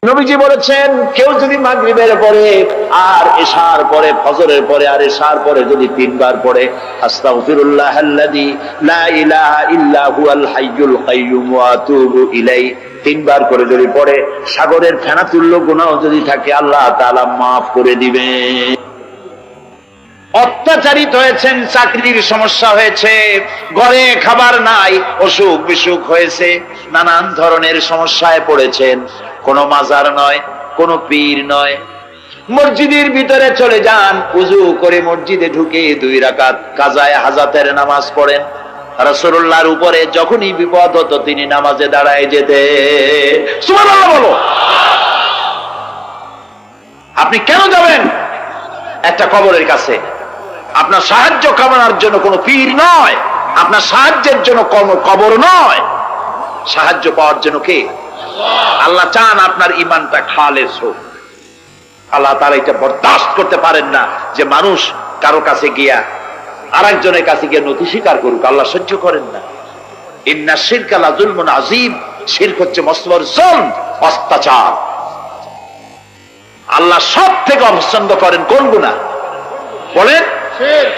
নবীজি বলেছেন, কেউ যদি মাগরিবের পরে আর এশার পরে, ফজরের পরে আর এশার পরে যদি তিনবার পড়ে আস্তাগফিরুল্লাহাল্লাযী লা ইলাহা ইল্লা হুয়াল হাইয়ুল কাইয়্যুম ওয়া আতুবু ইলাইহি, তিনবার করে যদি পড়ে, সাগরের ফেনা তুল্য গুনাহ যদি থাকে আল্লাহ তাআলা মাফ করে দিবেন। অত্যাচারিত হয়েছেন, চাকরির সমস্যা হয়েছে, ঘরে খাবার নাই, অসুখ বিসুখ হয়েছে, নানান ধরনের সমস্যায় পড়েছেন, কোনো মাজার নয়, কোনো পীর নয়, মসজিদের ভিতরে চলে যান, ওযু করে মসজিদে ঢুকে 2 রাকাত কাজায়ে হাজাতের নামাজ পড়েন। রাসূলুল্লাহর উপরে যখনই বিপদ হতো তিনি নামাজে দাঁড়ায় যেতেন। সুবহানাল্লাহ বলো। আপনি কেন যাবেন একটা কবরের কাছে? আপনার সাহায্য কামনার জন্য কোনো পীর নয়, আপনার সাহায্যের জন্য কোনো কবর নয়, সাহায্য পাওয়ার জন্য কে? আল্লাহ চান আপনার ঈমানটা খালেস হোক। আল্লাহ তাআলা এটা বরদাস্ত করতে পারেন না যে মানুষ কারো কাছে গিয়া আরেকজনের কাছে গিয়ে নথি স্বীকার করুক, আল্লাহ সহ্য করেন না। ইন্না শিরকা লা যুলমুন আযীম, শিরক হচ্ছে মস্ত বড় জুলম, অত্যাচার। আল্লাহ সব থেকে অপছন্দ করেন কোন গুনাহ বলেন?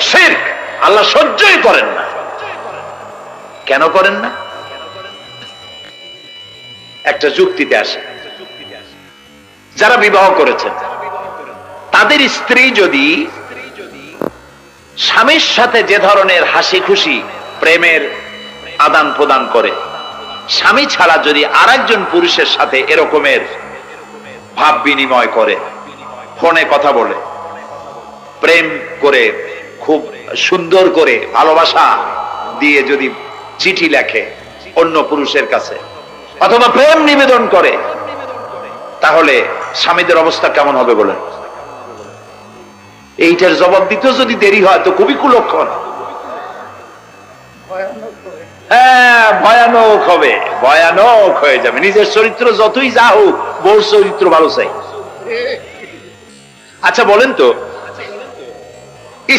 শিরক। আল্লাহ সহ্যই করেন না। কেন করেন না? একটা যুক্তিতে আসে। যারা বিবাহ করেছেন তাদের স্ত্রী যদি স্বামীর সাথে যে ধরনের হাসি খুশি প্রেমের আদান প্রদান করে, স্বামী ছাড়া যদি আরেকজন পুরুষের সাথে এরকমের ভাব বিনিময় করে, ফোনে কথা বলে, প্রেম করে, খুব সুন্দর করে ভালোবাসা দিয়ে যদি চিঠি লেখে অন্য পুরুষের কাছে, অথবা প্রেম নিবেদন করে, তাহলে স্বামীদের অবস্থা কেমন হবে বলেন? এইটার জবাব দিতে যদি দেরি হয় তো খুবই কুলক্ষণ। হ্যাঁ, ভয়ানক হবে, ভয়ানক হয়ে যাবে। নিজের চরিত্র যতই যা হোক, বউর চরিত্র ভালো চাই। আচ্ছা বলেন তো,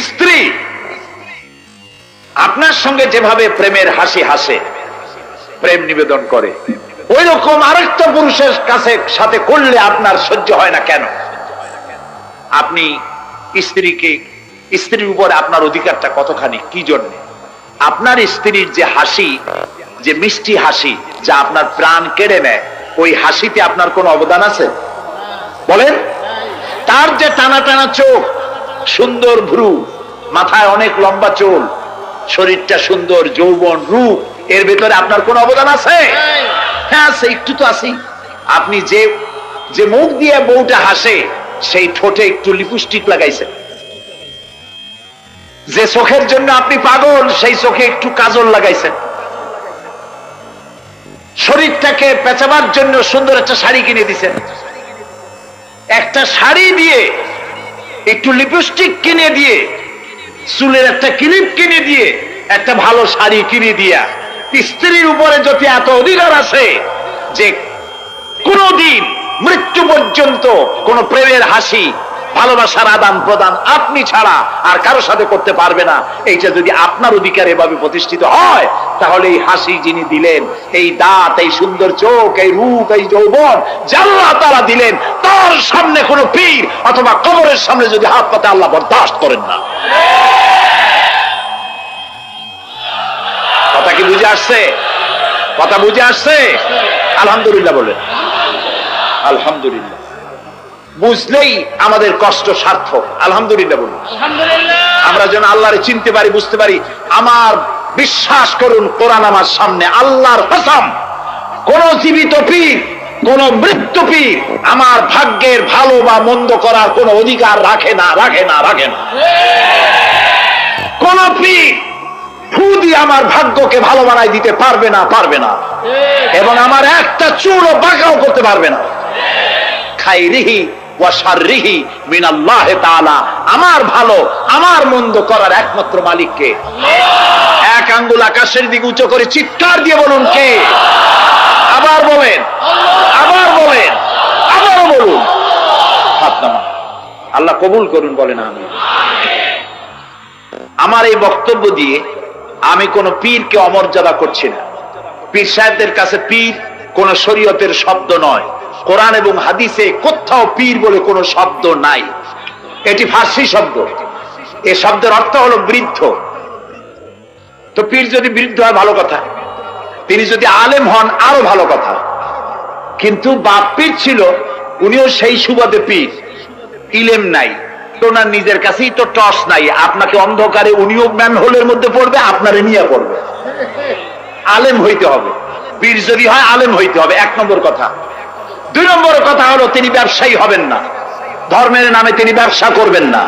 স্ত্রী আপনার সঙ্গে যেভাবে প্রেমের হাসি হাসে, প্রেম নিবেদন করে, ওই রকম আরেকটা পুরুষের কাছে সাথে করলে আপনার সহ্য হয় না কেন? আপনি স্ত্রীর উপরে আপনার অধিকারটা কতখানি, কি জন্য? আপনার স্ত্রীর যে হাসি, যে মিষ্টি হাসি, যা আপনার প্রাণ কেড়ে নেয়, ওই হাসিতে আপনার কোনো অবদান আছে বলেন? তার যে টানা টানা চোখ, সুন্দর ভ্রু, মাথায় অনেক লম্বা চুল, শরীরটা সুন্দর, যৌবন, রূপ, এর ভেতরে আপনার কোন অবদান আছে? হ্যাঁ আছে, একটু তো আছে। আপনি যে মুখ দিয়ে বউটা হাসে, সেই ঠোঁটে একটু লিপস্টিক লাগাইছেন। যে চোখের জন্য আপনি পাগল, সেই চোখে একটু কাজল লাগাইছেন। শরীরটাকে পেঁচাবার জন্য সুন্দর একটা শাড়ি কিনে দিছেন। একটা শাড়ি দিয়ে, একটু লিপস্টিক কিনে দিয়ে, চুলের একটা ক্লিপ কিনে দিয়ে, একটা ভালো শাড়ি কিনে দিয়া স্ত্রীর উপরে যদি এত অধিকার আছে যে কোনদিন মৃত্যু পর্যন্ত কোন প্রেমের হাসি, ভালোবাসার আদান প্রদান আপনি ছাড়া আর কারো সাথে করতে পারবে না, এইটা যদি আপনার অধিকার এভাবে প্রতিষ্ঠিত হয়, তাহলে এই হাসি যিনি দিলেন, এই দাঁত, এই সুন্দর চোখ, এই রূপ, এই যৌবন যা আল্লাহ তাআলা দিলেন, তার সামনে কোনো পীর অথবা কবরের সামনে যদি হাত পাতে আল্লাহ বরদাস্ত করেন না। কথা কি বুঝে আসছে? কথা বুঝে আসছে? আলহামদুলিল্লাহ বলেন। আলহামদুলিল্লাহ। বুঝলেই আমাদের কষ্ট সার্থক। আলহামদুলিল্লাহ বলুন। আমরা যেন আল্লাহরে চিনতে পারি, বুঝতে পারি। আমার বিশ্বাস করুন, কোরআন আমার সামনে, আল্লাহর কসম, কোন জীবিত পীর, কোন মৃত্যু পীর আমার ভাগ্যের ভালো বা মন্দ করার কোন অধিকার রাখে না, রাখে না, রাখে না। কোন পীর ফু দিয়ে আমার ভাগ্যকে ভালো বানাই দিতে পারবে না, পারবে না, এবং আমার একটা চুলও বাঁকাও করতে পারবে না। খাইরিহি ওয়া শাররিহি মিনাল্লাহ তাআলা। আমার ভালো, আমার মন্দ করার একমাত্র মালিককে। এক আঙ্গুল আকাশের দিকে উঁচু করে চিৎকার দিয়ে বলুন, কে? আবার বলেন, আবার বলেন, আবারও বলুন। হাত নামান। আল্লাহ কবুল করুন, বলেন আমিন। আমার এই বক্তব্য দিয়ে আমি কোন পীরকে অমর্যাদা করছি না। পীর সাহেবদের কাছে পীর কোন শরীয়তের শব্দ নয়, কোরআন এবং হাদিসে কোথাও পীর বলে কোনো শব্দ নাই। এটি ফার্সি শব্দ। এই শব্দের অর্থ হলো বৃদ্ধ। তো পীর যদি বৃদ্ধ হয় ভালো কথা, তিনি যদি আলেম হন আরো ভালো কথা। কিন্তু বাপ পীর ছিল, উনিও সেই সুবাদে পীর, ইলেম নাই, ওনার নিজের কাছেই তো টর্চ নাই। আপনাকে অন্ধকারে উনিও ম্যানহোলের মধ্যে পড়বে, আপনারে নিয়ে পড়বে। আলেম হইতে হবে, পীর যদি হয় আলেম হইতে হবে, 1 নম্বর কথা। 2 নম্বর কথা হলো তিনি ব্যবসায়ী হবেন না। ধর্মের নামে তিনি ব্যবসা করবেন না।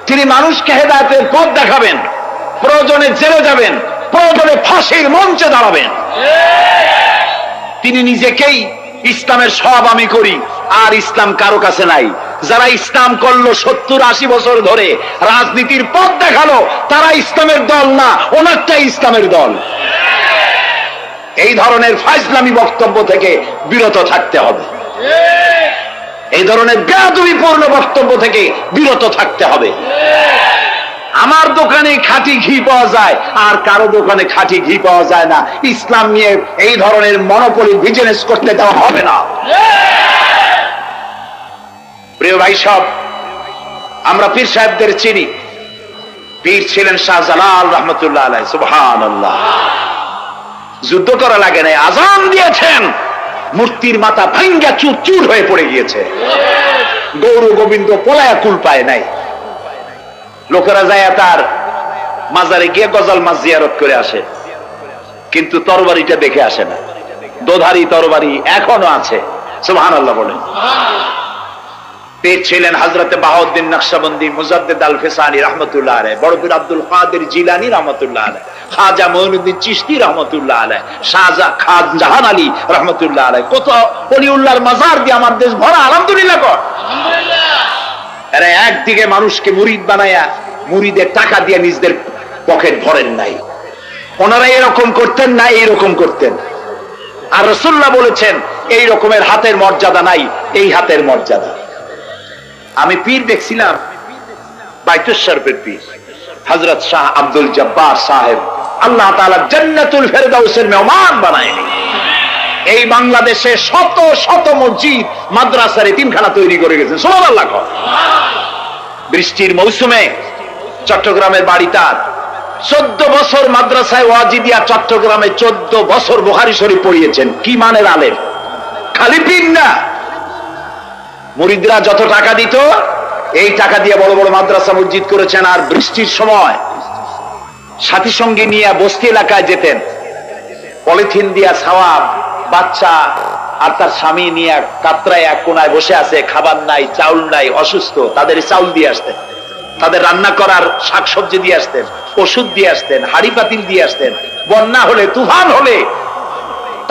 তিনি মানুষকে হেদায়েতের পথ দেখাবেন, প্রয়োজনে জেলে যাবেন, প্রয়োজনে ফাঁসির মঞ্চে দাঁড়াবেন। তিনি নিজেকেই ইসলামের সব আমি করি, আর ইসলাম কারো কাছে নাই। যারা ইসলাম করলো 70-80 বছর ধরে, রাজনীতির পথ দেখালো, তারা ইসলামের দল না, ওনারটাই ইসলামের দল। এই ধরনের ফাজলামি বক্তব্য থেকে বিরত থাকতে হবে। এই ধরনের বেয়াদবিপূর্ণ বক্তব্য থেকে বিরত থাকতে হবে। আমার দোকানে খাঁটি ঘি পাওয়া যায়, আর কারো দোকানে খাঁটি ঘি পাওয়া যায় না। ইসলাম নিয়ে এই ধরনের মনোপলি বিজনেস করতে দেওয়া হবে না। প্রিয় ভাই সব, আমরা পীর সাহেবদের চিনি। পীর ছিলেন শাহজালাল রহমতুল্লাহ আলাইহি। সুবহানাল্লাহ। যুদ্ধ করা লাগে নাই, আজান দিয়েছেন, মূর্তির মাথা ভাঙ্গা চুর চুর হয়ে পড়ে গিয়েছে। গৌর গোবিন্দ পলায়া কুল পায় নাই। লোকেরা যায় তার মাজারে গিয়ে গজল মাছ জিয়ারত করে আসে, কিন্তু তরবারিটা দেখে আসে না। দোধারি তরবারি এখনো আছে। সুবহানাল্লাহ বলেন। পীর ছিলেন হযরতে বাহাউদ্দিন নকশবন্দি, মুজাদ্দিদ আল ফিসানি রহমতুল্লাহ আলাইহি, বড় পীর আব্দুল কাদের জিলানী রহমতুল্লাহ আলাইহি, খাজা মঈনুদ্দিন চিশতি রহমতুল্লাহ আলাইহি, খান আলী রহমতুল্লাহ আলাইহি। কত ওলিউল্লাহর মাজার দিয়ে আমার দেশ ভরা। আলহামদুলিল্লাহ কর। আলহামদুলিল্লাহ। এরা একদিকে মানুষকে মুরিদ বানায়া মুরিদের টাকা দিয়ে নিজেদের পকেট ভরেন নাই। ওনারা এরকম করতেন না, এইরকম করতেন। আর রাসূলুল্লাহ বলেছেন এই রকমের হাতের মর্যাদা নাই, এই হাতের মর্যাদা। আমি পীর দেখছিলাম, বাইতুল শরফের পীর হযরত শাহ আব্দুল জব্বার সাহেব, আল্লাহ তাআলা জান্নাতুল ফেরদাউসের মেহমান বানায়নি। এই বাংলাদেশে শত শত মসজিদ, মাদ্রাসার এতিমখানা তৈরি করে গেছেন। সুবহানাল্লাহ। বৃষ্টির মৌসুমে চট্টগ্রামের বাড়ি তার, 14 বছর মাদ্রাসায় ওয়াজিদিয়া চট্টগ্রামে 14 বছর বুখারী শরীফ পড়িয়েছেন। কি মানের আলেম, খালি পীর না। মুরিদরা যত টাকা দিত, এই টাকা দিয়ে বড় বড় মাদ্রাসা মসজিদ করেছেন। আর বৃষ্টির সময় সাথী সঙ্গী নিয়ে বস্তি এলাকায় যেতেন, পলিথিন দিয়া ছাওয়া, বাচ্চা আর তার স্বামী নিয়ে কাতরায় এক কোনায় বসে আছে, খাবার নাই, চাউল নাই, অসুস্থ, তাদের চাউল দিয়ে আসতেন, তাদের রান্না করার শাকসবজি দিয়ে আসতেন, ওষুধ দিয়ে আসতেন, হাড়ি পাতিল দিয়ে আসতেন। বন্যা হলে, তুফান হলে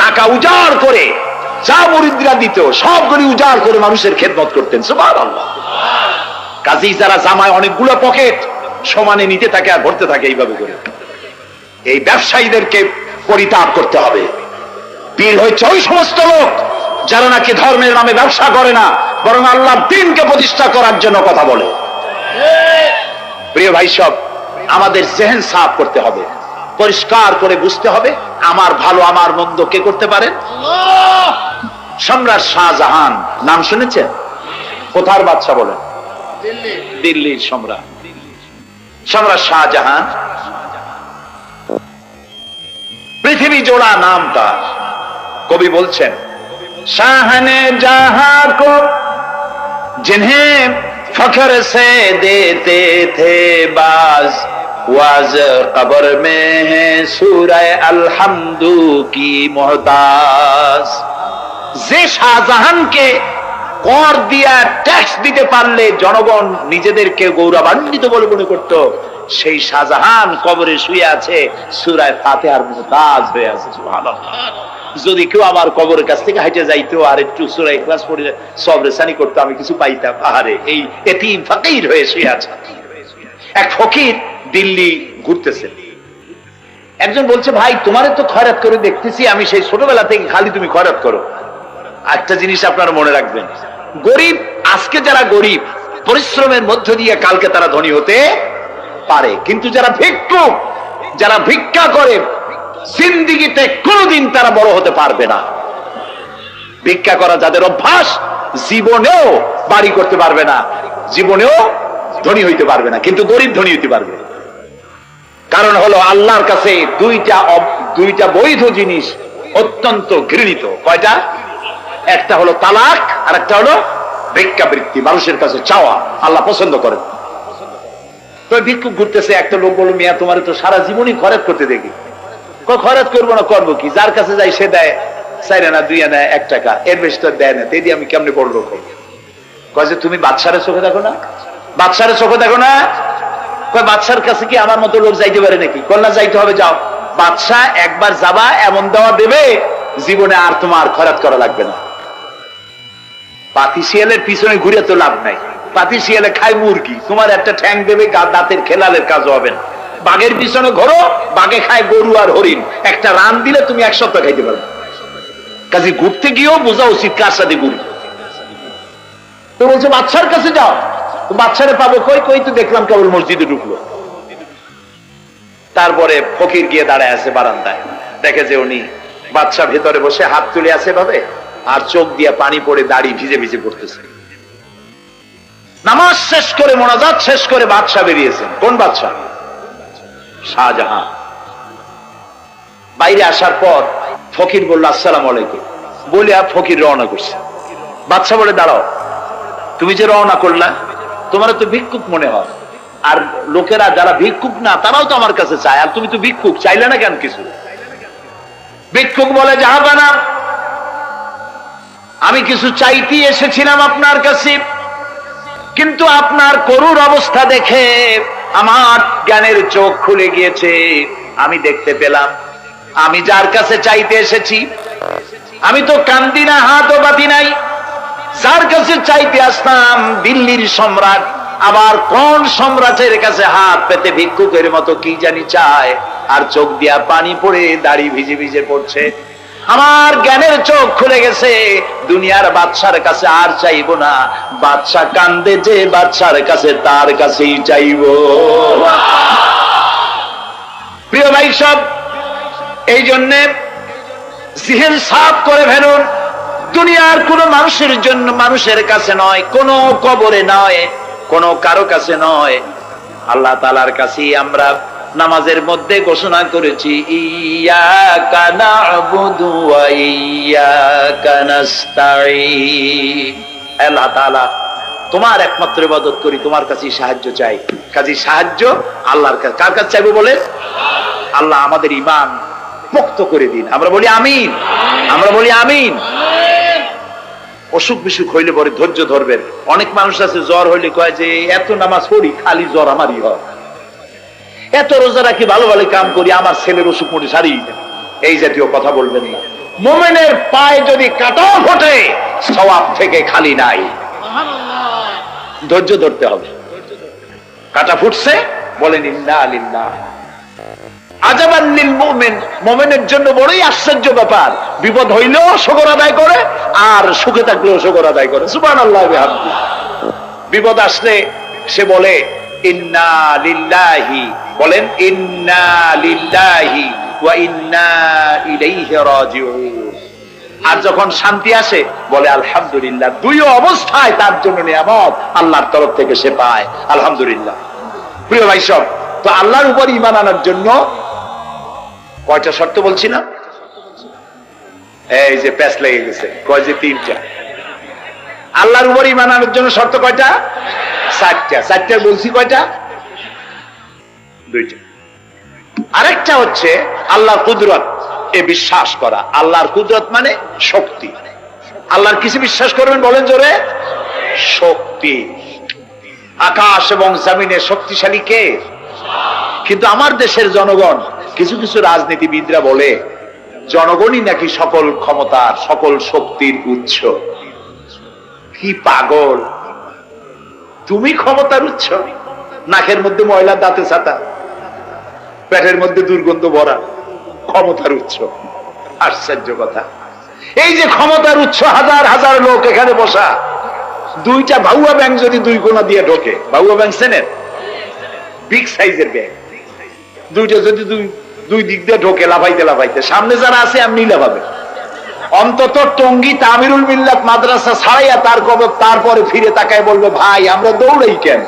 টাকা উজাড় করে যা মুরিদরা দিত সবগুলি উজাড় করে মানুষের খেদমত করতেন। সুবহানাল্লাহ। কাজেই যারা জামায় অনেকগুলো পকেট সমানে নিতে থাকে আর ভরতে থাকে এইভাবে করে, এই ব্যবসায়ীদেরকে পরিত্যাগ করতে হবে। পীর হচ্ছে ওই সমস্ত লোক যারা নাকি ধর্মের নামে ব্যবসা করে না, বরং আল্লাহর দ্বীনকে প্রতিষ্ঠা করার জন্য কথা বলে। প্রিয় ভাই সব, আমাদের জেহেন সাফ করতে হবে, পরিষ্কার করে বুঝতে হবে আমার ভালো আমার মন্দ কে করতে পারেন? আল্লাহ। সম্রাট শাহজাহান নাম শুনেছেন? কোথার বাদশা বলেন? দিল্লির সম্রাট। সম্রাট শাহজাহান পৃথিবী জোড়া নাম তার। কবি বলছেন, শাহনে জাহাं को जिन्हें फख्र से देते थे बाज, वाज कब्र में है सूरह अलहम्दु की मोहताज। যে শাহজাহানকে কর দিয়া ট্যাক্স দিতে পারলে জনগণ নিজেদেরকে গৌরবান্বিত বলে মনে করত, সেই শাহজাহান কবরে শুয়ে আছে, সূরা ফাতিহার মুহতাজ হয়ে আছে। সুবহানাল্লাহ। যদি কেউ আমার কবরের কাছ থেকে হাইটে যাইতো আর একটু সূরা ইখলাস পড়ে সবরেসানি করতো, আমি কিছু পাইতাম। আহারে, এই এতিম ফকির হয়ে শুয়ে আছে। এক ফকির দিল্লি ঘুরতেছে। একজন বলছে, ভাই তোমারে তো খয়রাত করে দেখতেছি, আমি সেই ছোটবেলা থেকে খালি তুমি খয়রাত করো। একটা জিনিস আপনারা মনে রাখবেন, গরিব, আজকে যারা গরিব পরিশ্রমের মধ্য দিয়ে কালকে তারা ধনী হতে পারে, কিন্তু যারা ভিক্ষুক, যারা ভিক্ষা করে, জিন্দেগিতে কোনোদিন তারা বড় হতে পারবে না। ভিক্ষা করা যাদের অভ্যাস, জীবনেও বাড়ি করতে পারবে না, জীবনেও ধনী হইতে পারবে না, কিন্তু গরিব ধনী হইতে পারবে। কারণ হলো আল্লাহর কাছে দুইটা বৈধ জিনিস অত্যন্ত ঘৃণিত। কয়টা? একটা হলো তালাক, আর একটা হলো ভিক্ষাবৃত্তি, মানুষের কাছে চাওয়া। আল্লাহ পছন্দ করেন। তো ভিক্ষুক ঘুরতেছে, একটা লোক বলল, মিয়া তোমার তো সারা জীবনই খরচ করতে দেখি। খরচ করবো না, করবো কি? যার কাছে যাই সে দেয় 4 আনা 2 আনা 1 টাকা, এর বেশি তো দেয় না। তেদি আমি কেমনে বড় লোক হবো? কয় যে তুমি বাদশারে চোখে দেখো না, বাদশারে চোখে দেখো না। কয় বাদশার কাছে কি আমার মতো লোক যাইতে পারে নাকি? কল্লা যাইতে হবে, যাও। বাদশা একবার যাবা, এমন দেওয়া দেবে জীবনে আর তোমার খরচ করা লাগবে না। পাতি শিয়ালের পিছনে ঘুরে তো লাভ নাই। পাতি শিয়ালে খায় মুরগি, তোমার একটা ঠ্যাং দেবে, দাঁতের খেলালের কাজ হবে না। বাঘের পিছনে ঘোরো, বাঘে খায় গরু আর হরিণ, একটা রান দিলে তুমি 1 সপ্তাহ খাইতে পারবে। কাজে ঘুরতে গিয়েও বোঝা উচিত কার সাথে ঘুরি। তো বলছে বাদশার কাছে যাও। বাদশারে পাবো কই? কই তো দেখলাম কেবল মসজিদে ঢুকলো। তারপরে ফকির গিয়ে দাঁড়ায় আছে বারান্দায়, দেখে যে উনি বাদশা ভেতরে বসে হাত তুলে আছে ভাবে, আর চোখ দিয়ে পানি পড়ে দাড়ি ভিজে ভিজে পড়তেছে। নামাজ শেষ করে, মোনাজাত শেষ করে বাদশা বেরিয়েছেন। কোন বাদশা? শাহজাহান। বাইরে আসার পর ফকির বলল, আসসালামু আলাইকুম বলে ফকির রওনা করছে। বাদশা বলে, দাঁড়াও, তুমি যে রওনা করলা, তোমার তো ভিক্ষুক মনে হয়, আর লোকেরা যারা ভিক্ষুক না তারাও তো আমার কাছে চায়, আর তুমি তো ভিক্ষুক, চাইলে না কেন কিছু? ভিক্ষুক বলে, জাহাপানা, আমি কিছু চাইতে এসেছিলাম আপনার কাছে, কিন্তু আপনার করুণ অবস্থা দেখে আমার জ্ঞানের চোখ খুলে গিয়েছে। আমি দেখতে পেলাম আমি যার কাছে চাইতে এসেছি, আমি তো কান্দি না, হাতও বাতি নাই। যার কাছে চাইতে আসতাম দিল্লির সম্রাট, আবার কোন সম্রাটের কাছে হাত পেতে ভিক্ষুকের মতো কি জানি চায়, আর চোখ দিয়া পানি পড়ে দাড়ি ভিজে ভিজে পড়ছে। আমার জ্ঞানের চোখ খুলে গেছে, দুনিয়ার বাদশার কাছে আর চাইবো না। বাদশা কান্দে যে বাদশার কাছে, তার কাছেই চাইবো। প্রিয় ভাই সব, এই জন্যে জিহেন সাফ করে ফেলুন। দুনিয়ার কোন মানুষের জন্য, মানুষের কাছে নয়, কোন কবরে নয়, কোন কারো কাছে নয়, আল্লাহ তাআলার কাছেই আমরা নামাজের মধ্যে ঘোষণা করেছি, ইয়াকা না'বুদু ওয়া ইয়াকা নাস্তাঈন। আল্লাহ তাআলা, তোমার একমাত্র ইবাদত করি, তোমার কাছেই সাহায্য চাই। কাজেই সাহায্য আল্লাহর কাছে। কার কাছে চাইবো বলে? আল্লাহ আমাদের ঈমান মুক্ত করে দিন। আমরা বলি আমিন, আমরা বলি আমিন। অসুখ বিসুখ হইলে পরে ধৈর্য ধরবেন। অনেক মানুষ আছে জ্বর হইলে কয় যে এত নামাজ পড়ি, খালি জ্বর আমারই হয়, এত রোজা রাখি, ভালো ভালো কাম করি, আমার ছেলের অসুখ মোটে সারি। এই জাতীয় কথা বলবেন না। মুমিনের পায়ে যদি কাঁটাও ফোটে, সওয়াব থেকে খালি নাই। ধৈর্য ধরতে হবে। কাঁটা ফুটছে, বলেন ইন্না লিল্লাহ। আজাবান লিল মুমিন, মুমিনের জন্য বড়ই আশ্চর্য ব্যাপার, বিপদ হইলেও শুকর আদায় করে, আর সুখে থাকলেও শুকর আদায় করে। সুবহানাল্লাহ ওয়া বিহামদিহি। বিপদ আসলে সে বলে ইন্না লিল্লাহি, বলেন ইন্না লিল্লাহি ওয়া ইন্না ইলাইহি রাজিউন। আর যখন শান্তি আসে বলে আলহামদুলিল্লাহ। দুই অবস্থায় তার জন্য নিয়ামত আল্লাহর তরফ থেকে সে পায়, আলহামদুলিল্লাহ। প্রিয় ভাই সব, তো আল্লাহর উপর ঈমান আনার জন্য কয়টা শর্ত বলছি না? এই যে প্যাচ লেগে গেছে, কয় যে 3টা। আল্লাহর উপর ঈমান আনার জন্য শর্ত কয়টা? 4টা। 4টা বলছি কয়টা? 2টা। আরেকটা হচ্ছে আল্লাহর কুদরত এ বিশ্বাস করা। আল্লাহর কুদরত মানে শক্তি। আল্লাহর কিছু বিশ্বাস করবেন, বলেন জোরে? শক্তি। আকাশ এবং জমিনে শক্তিশালী কে? কিন্তু আমার দেশের জনগণ, কিছু কিছু রাজনীতিবিদরা বলে জনগণই নাকি সকল ক্ষমতার, সকল শক্তির উৎস। কি পাগল! তুমি ক্ষমতার উৎস? নাকের মধ্যে ময়লা, দাঁতে ছাতা, পেটের মধ্যে দুর্গন্ধ ভরা, ক্ষমতার উৎস? আশ্চর্য কথা। এই যে ক্ষমতার উৎস, হাজার হাজার লোক এখানে বসা, 2টা ভাউয়া ব্যাংক যদি 2 কোণা দিয়ে ঢোকে, ভাউয়া ব্যাংক চেনেন? বিগ সাইজের ব্যাংক, 2টা যদি দুই দিক দিয়ে ঢোকে লাফাইতে লাফাইতে, সামনে যারা আছে এমনি লাফাবে। অন্তত টঙ্গী তামিরুল মিল্লাত মাদ্রাসা ছাড়াইয়া তারপরে ফিরে তাকায় বলবে, ভাই আমরা দৌড়াই কেন?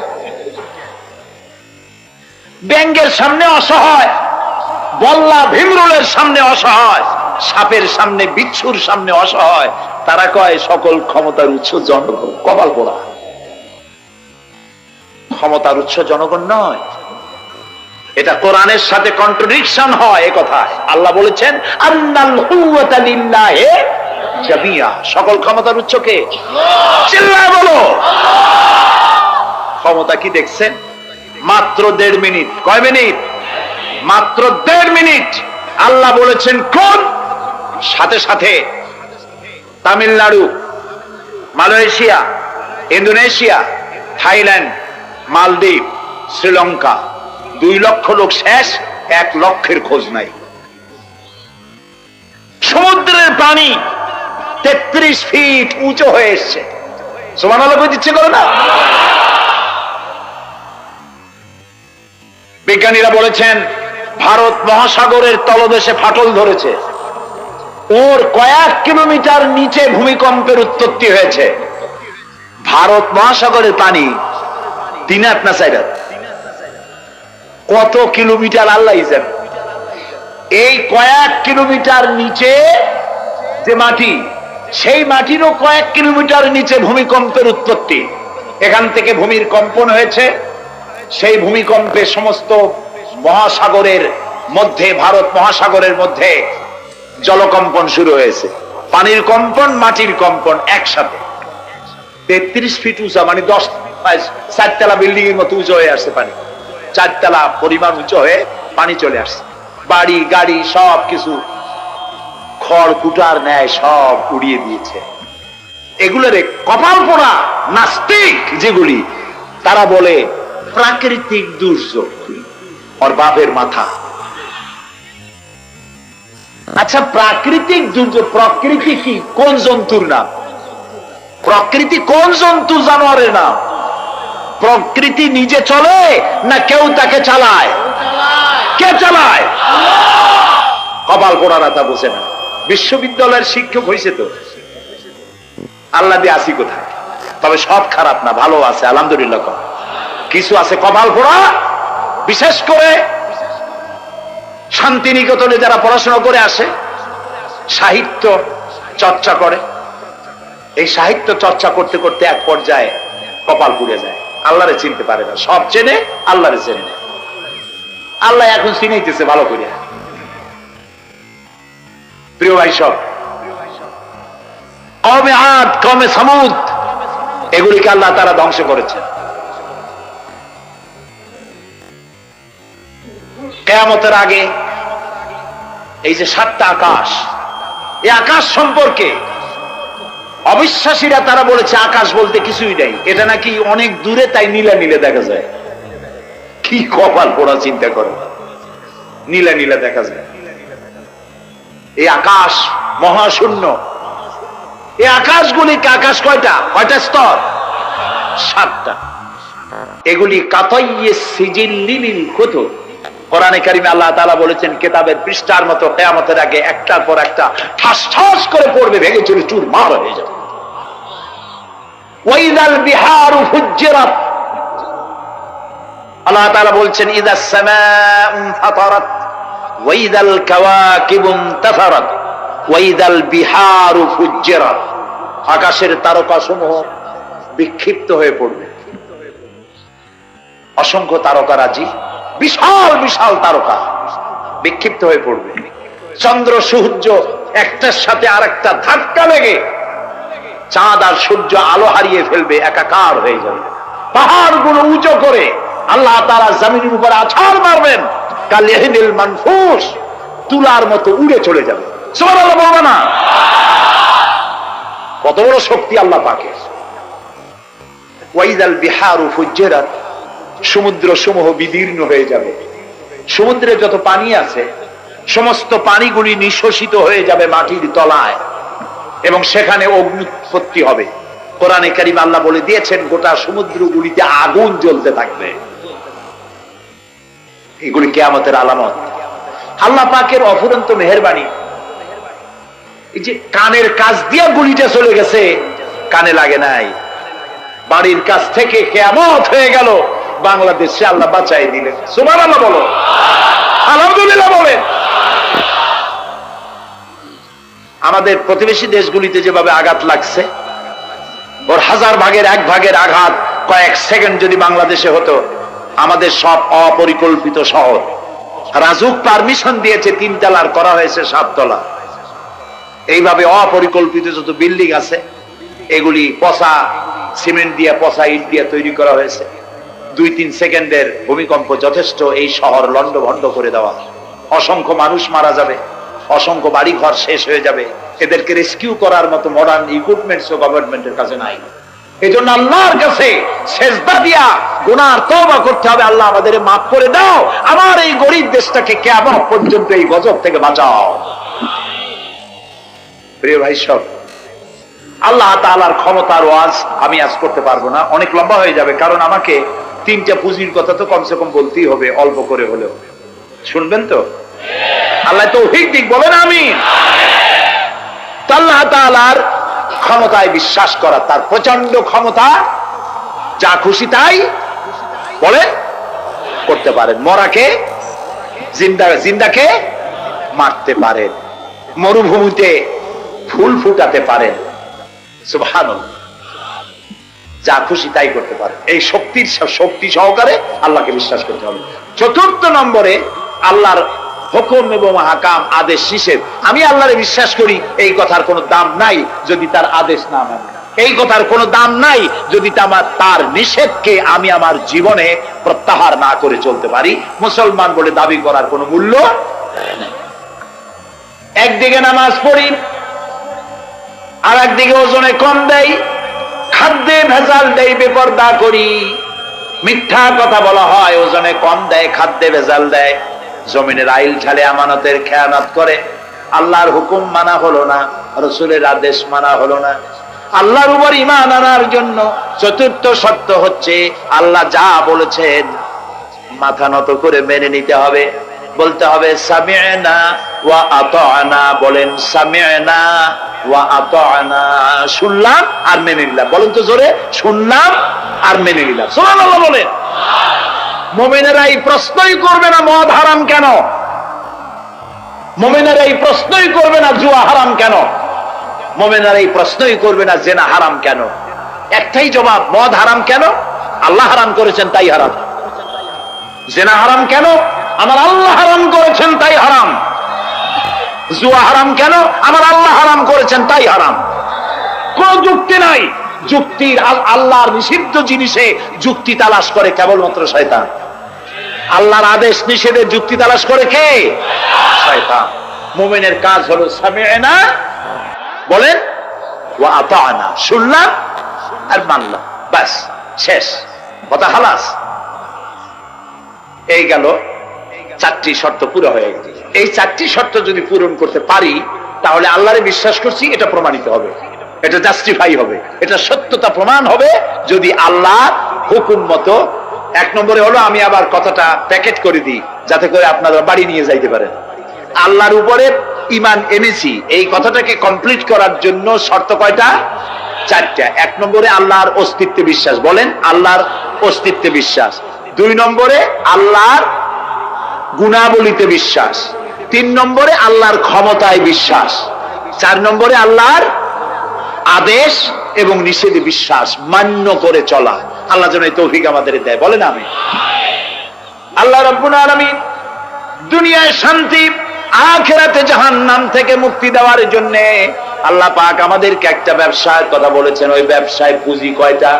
ব্যাঙ্গের সামনে অসহায়, বল্লা ভীমরুলের সামনে অসহায়, সাপের সামনে বিচ্ছুর সামনে অসহায়, তারা কয় সকল ক্ষমতার উৎস জনগণ। কপাল পোড়া। ক্ষমতার উৎস জনগণ নয়, এটা কোরআনের সাথে কন্ট্রাডিকশন হয়। এ কথা আল্লাহ বলেছেন, আন্নাল কুওয়াতা লিল্লাহি জামিয়া। সকল ক্ষমতার উৎস কে? চিল্লায় বলো। ক্ষমতা কি দেখছেন? মাত্র 1.5 মিনিট। কয় মিনিট? মাত্র 1.5 মিনিট। আল্লাহ বলেছেন কোন? সাথে সাথে তামিলনাড়ু, মালয়েশিয়া, ইন্দোনেশিয়া, থাইল্যান্ড, মালদ্বীপ, শ্রীলঙ্কা 2 লক্ষ লোক শেষ, 1 লক্ষের খোঁজ নাই। সমুদ্রের পানি 33 ফিট উঁচু হয়ে এসছে। সুবহানাল্লাহ কই দিচ্ছে করে না? বিজ্ঞানীরা বলেছেন ভারত মহাসাগরের তলদেশে ফাটল ধরেছে, ওর কয়েক কিলোমিটার নিচে ভূমিকম্পের উৎপত্তি হয়েছে। ভারত মহাসাগরের পানি 3 হাত না 4 হাত? কত কিলোমিটার আল্লাহ জানে। এই কয়েক কিলোমিটার নিচে যে মাটি, সেই মাটিরও কয়েক কিলোমিটার নিচে ভূমিকম্পের উৎপত্তি। এখান থেকে ভূমির কম্পন হয়েছে, সেই ভূমিকম্পে সমস্ত মহাসাগরের মধ্যে, ভারত মহাসাগরের মধ্যে জলকম্পন শুরু হয়েছে। পানির কম্পন, মাটির কম্পন একসাথে। 33 ফিট উঁচা, মানে 4 তলা বিল্ডিং এর মতো উঁচু হয়ে আসছে পানি। 4 তলা পরিমাণ উঁচু হয়ে পানি চলে আসছে। বাড়ি গাড়ি সব কিছু খড় কুটার ন্যায় সব উড়িয়ে দিয়েছে। এগুলোর কপাল পোড়া নাস্তিক যেগুলি, তারা বলে প্রাকৃতিক দুর্যোগ। ওর বাপের মাথা। আচ্ছা, প্রাকৃতিক দুর্যোগ, প্রকৃতি কি? কোন জন্তুর নাম? প্রকৃতি কোন জন্তু জানোয়ারের নাম? প্রকৃতি নিজে চলে না কেউ তাকে চালায়? কে চালায়? কপাল পোড়ারা তা বোঝে না। বিশ্ববিদ্যালয়ের শিক্ষক হয়েছে তো, আল্লাহ দিয়ে আসি কোথায়? তবে সব খারাপ না, ভালো আছে আলহামদুলিল্লাহ। কিছু আছে কপাল পোড়া। বিশেষ করে শান্তিনিকেতনে যারা পড়াশোনা করে আসে, সাহিত্য চর্চা করে, এই সাহিত্য চর্চা করতে করতে এক পর্যায়ে কপাল পুড়ে যায়। আল্লাহরে চিনতে পারে না। সব চেনে, আল্লাহরে চেনে না। আল্লাহ এখন চিনাইতেছে ভালো করে। প্রিয় ভাই, সব কওমে আদ, কওমে সামুদ, এগুলিকে আল্লাহ তারা ধ্বংস করেছে। কিয়ামতের আগে এই যে 7টা আকাশ, এই আকাশ সম্পর্কে অবিশ্বাসীরা তারা বলেছে আকাশ বলতে কিছুই নাই, এটা নাকি অনেক দূরে, তাই নীলা নীলে দেখা যায়। কি কপাল পোড়া, চিন্তা করো। নীলা নীলা দেখা যায়। এই আকাশ মহাশূন্য। এই আকাশগুলিকে, আকাশ কয়টা? কয়টা স্তর? 7টা। এগুলি কাতাইয়ে সিজিল্লিল কুতুব। কোরআনে কারিমে আল্লাহ তাআলা বলেছেন কিতাবের পৃষ্ঠার মতো কিয়ামতের আগে একটার পর একটা ঠাস ঠাস করে পড়বে, ভেঙে চুরে চুরমার হয়ে যাবে। ওয়াইদাল বিহারু ফুজ্জিরাত। আল্লাহ তাআলা বলছেন ইদাস সামাউ ফাতারাত ওয়াইদাল কাওয়াকিবু ইনতাসারাত ওয়াইদাল বিহারু ফুজ্জিরাত। আকাশের তারকাসমূহ বিক্ষিপ্ত হয়ে পড়বে। অসংখ্য তারকারাজি, বিশাল বিশাল তারকা বিক্ষিপ্ত হয়ে পড়বে। চন্দ্র সূর্য একটার সাথে আরেকটা ধাক্কা লেগে চাঁদ আর সূর্য আলো হারিয়ে ফেলবে, একাকার হয়ে যাবে। পাহাড়গুলো উঁচু করে আল্লাহ তাআলা জমিনের উপর আছাড় মারবেন, কালিহিল মানফুস, তুলার মতো উড়ে চলে যাবে। সুবহানাল্লাহ বলবে না? কত বড় শক্তি আল্লাহ পাকের। ওয়াইদাল বিহারু ফুজ্জিরাত। সমুদ্র সমূহ বিদীর্ণ হয়ে যাবে। সমুদ্রে যত পানি আছে সমস্ত পানিগুলি নিঃশোষিত হয়ে যাবে মাটির তলায়, এবং সেখানে অগ্নুৎপত্তি হবে। কোরআনে কারিমে আল্লাহ বলে দিয়েছেন গোটা সমুদ্রগুলিতে আগুন জ্বলতে থাকবে। এগুলি কিয়ামতের আলামত। আল্লাহ পাকের অফুরন্ত মেহেরবানি। এই যে কানের কাছ দিয়ে গুলিটা চলে গেছে, কানে লাগে নাই, বাড়ির কাছ থেকে কিয়ামত হয়ে গেল, বাংলাদেশে আল্লাহ বাঁচাই দিলেন। সুবহানাল্লাহ বলো, আলহামদুলিল্লাহ বলেন। আমাদের প্রতিবেশী দেশগুলিতে যেভাবে আঘাত লাগছে, ওর 1000 ভাগের 1 ভাগের আঘাত কয়েক সেকেন্ড যদি বাংলাদেশে হতো, আমাদের সব অপরিকল্পিত শহর, রাজুক পারমিশন দিয়েছে 3 তলার, করা হয়েছে 7 তলা। এইভাবে অপরিকল্পিত যত বিল্ডিং আছে এগুলি পচা সিমেন্ট দিয়ে, পচা ইট দিয়ে তৈরি করা হয়েছে। 2-3 সেকেন্ডের ভূমিকম্প যথেষ্ট এই শহর লন্ডভন্ড করে দেওয়া। অসংখ্য মানুষ মারা যাবে, অসংখ্য বাড়ি ঘর শেষ হয়ে যাবে। এদেরকে রেস্কিউ করার মতো মডার্ন ইকুইপমেন্টসও গভর্নমেন্টের কাছে নাই। এজন্য আল্লাহর কাছে সেজদা দিয়া গুনার তওবা করতে হবে, আল্লাহ আমাদের মাফ করে দাও, আমার এই গরিব দেশটাকে কিয়ামত পর্যন্ত এই গজব থেকে বাঁচাও। প্রিয় ভাই সব, আল্লাহ তাআলার ক্ষমতার ওয়াজ আমি আজ করতে পারবো না, অনেক লম্বা হয়ে যাবে, কারণ আমাকে 3টা পুঁজির কথা তো কমসে কম বলতেই হবে, অল্প করে হলেও। শুনবেন তো? আল্লাহ তৌফিক দিক, বলেন আমিন। আল্লাহ তাআলার ক্ষমতায় বিশ্বাস করা, তার প্রচন্ড ক্ষমতা, যা খুশি তাই বলেন করতে পারেন। মরাকে জিন্দা, জিন্দাকে মারতে পারেন, মরুভূমিতে ফুল ফুটাতে পারেন। সুবহানাল্লাহ, যা খুশি তাই করতে পারেন। এই শক্তি সহকারে আল্লাহকে বিশ্বাস করতে হবে। 4র্থ নম্বরে আল্লাহর হুকুম এবং হাকাম, আদেশ নিষেধ। আমি আল্লাহরে বিশ্বাস করি, এই কথার কোনো দাম নাই যদি তার আদেশ না মানে, এই কথার কোনো দাম নাই যদি তার নিষেধকে আমি আমার জীবনে প্রত্যাহার না করে চলতে পারি। মুসলমান বলে দাবি করার কোনো মূল্য নেই। একদিকে নামাজ পড়ি, আর একদিকে ওজনে কম দেই, খাদ্যে ভেজাল দেই, বেপরদা করি, মিথ্যা কথা বলা হয়, ওজনে কম দেয়, খাদ্যে ভেজাল দেয়, জমিনের আইল ঢালে, আমানতের খেয়ানত করে, আল্লাহর হুকুম মানা হলো না, রাসূলের আদেশ মানা হলো না। আল্লাহর উপর ঈমান আনার জন্য 4র্থ শর্ত হচ্ছে আল্লাহ যা বলেছেন মাথা নত করে মেনে নিতে হবে, বলতে হবে সামি'না ওয়া আতা'না। বলেন সামি'না ওয়া আতা'না, শুনলাম আর মেনে নিলাম। বলেন তো জোরে, শুনলাম আর মেনে নিলাম। সুবহানাল্লাহ বলেন। মুমিনেরা এই প্রশ্নই করবে না মদ হারাম কেন, মুমিনেরা এই প্রশ্নই করবে না জুয়া হারাম কেন, মুমিনেরা এই প্রশ্নই করবে না জিনা হারাম কেন। একটাই জবাব, মদ হারাম কেন? আল্লাহ হারাম করেছেন তাই হারাম। জিনা হারাম কেন? আমার আল্লাহ হারাম করেছেন তাই হারাম। জুয়া হারাম কেন? আমার আল্লাহ হারাম করেছেন তাই হারাম। কোন যুক্তি নাই। যুক্তির, আল্লাহর নিষিদ্ধ জিনিসে যুক্তি তালাশ করে কেবলমাত্র শয়তান। আল্লাহর আদেশ নিষেধের যুক্তি তালাশ করে কে? শয়তান। মুমিনের কাজ হলো সামি'না, বলেন, ওয়া আতা'না, শুনলাম আর মানলাম, বাস, শেষ কথা, খালাস। এই গেল 4টি শর্ত পুরো হয়ে গেছে। এই 4টি শর্ত যদি পূরণ করতে পারি, তাহলে আল্লাহরে বিশ্বাস করছি এটা প্রমাণিত হবে, এটা জাস্টিফাই হবে, এটা সত্যতা প্রমাণ হবে যদি আল্লাহ হুকুম মতো। 1 নম্বরে হলো, আমি আবার কথাটা প্যাকেট করে দিই যাতে করে আপনারা বাড়ি নিয়ে যাইতে পারেন। আল্লাহর উপরে ঈমান এনেছি, এই কথাটাকে কমপ্লিট করার জন্য শর্ত কয়টা? 4টা। 1 নম্বরে আল্লাহর অস্তিত্বে বিশ্বাস, বলেন আল্লাহর অস্তিত্বে বিশ্বাস। 2 নম্বরে আল্লাহর গুণাবলীতে বিশ্বাস। 3 নম্বরে আল্লাহর ক্ষমতায় বিশ্বাস। 4 নম্বরে আল্লাহর আদেশ এবং নিষেধে বিশ্বাস, মান্য করে চলা। আল্লাহ যেন এই তৌফিক আমাদের দেয়, বলেন আমিন। আল্লাহ রাব্বুল আলামিন দুনিয়ায় শান্তি, আখিরাতে জাহান্নাম থেকে মুক্তি দেওয়ার জন্য আল্লাহ পাক আমাদেরকে একটা ব্যবসার কথা বলেছেন। ওই ব্যবসায় পুঁজি কয়টা?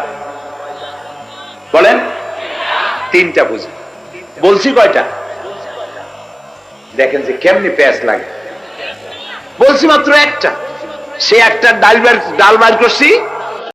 বলেন। 3টা পুঁজি। বলছি কয়টা? দেখেন যে কেমনি প্যাঁচ লাগে। বলছি মাত্র একটা। সে একটা ডাল বার করছি,